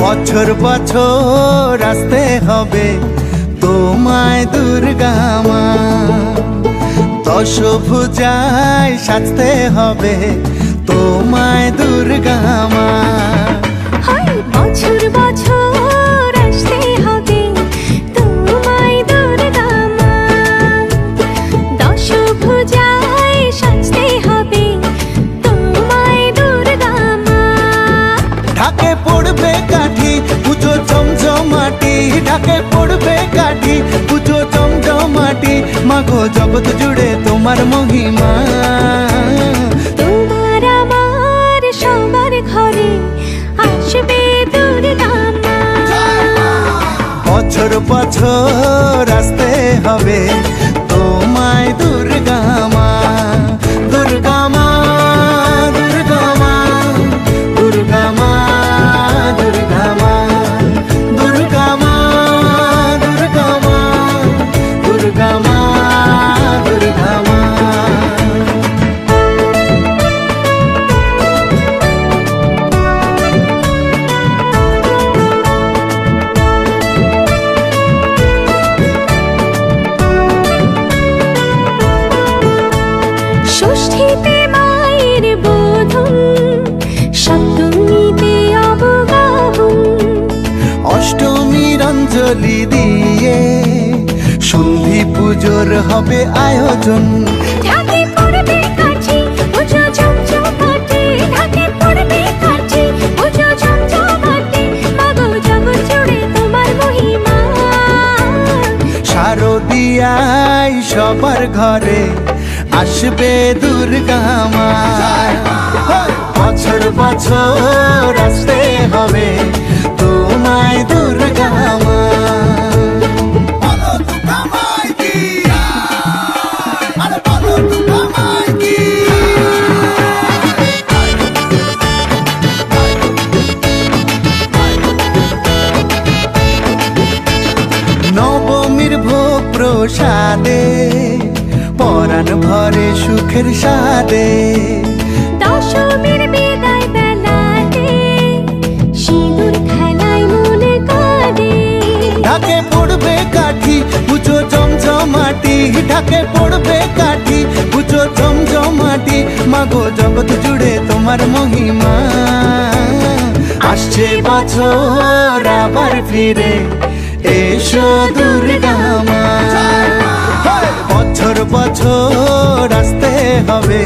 বছর বছর আসতে হবে তোমায় দুর্গা মা, দশভুজায় সাজতে হবে তোমায় দুর্গা মা। বছর বছর আসতে হবে তোমায় দুর্গা মা, দশভুজায় সাজতে হবে তোমায় দুর্গা মা। ঢাকে পড়বে কাঠি পুজো জমজমাটি, ঢাকে পড়বে কাঠি পুজো জমজমাটি, মাগো জগৎ জুড়ে তোমার মহিমা। তোমার আমার সবার ঘরে আসবে দুর্গা মা, বছর বছর আসতে হবে তোমায় দুর্গা মা। দুর্গা মা দুর্গা মা দুর্গা মা দুর্গা মা দুর্গা মা দুর্গা মা দুর্গা মা দুর্গা মা। ষষ্ঠীতে মায়ের বোধন, সপ্তমীতে অবগাহন, অষ্টমীর অঞ্জলি দিয়ে সন্ধি পুজোর হবে আয়োজন। ঢাকে পড়বে কাঠি পুজো জমজমাটি, ঢাকে পড়বে কাঠি পুজো জমজমাটি, মাগো জগৎ জুড়ে তোমার মহিমা। শারদিয়ায় সবার ঘরে আসবে দুর্গা মা, বছর বছর আসতে হবে তোমায় দুর্গা মা। নবমীর ভোগ প্রসাদে পরাণ ভরে সুখের সাদে, দশমীর বিদায় বেলাতে সিঁদুর খেলায় মনে কাঁদে। ঢাকে পড়বে কাঠি পুজো জমজমাটি, ঢাকে পড়বে কাঠি পুজো জমজমাটি, মাগো জগৎ জুড়ে তোমার মহিমা। আসছে বছর আবার ফিরে এসো দুর্গা মা, বছর বছর আসতে হবে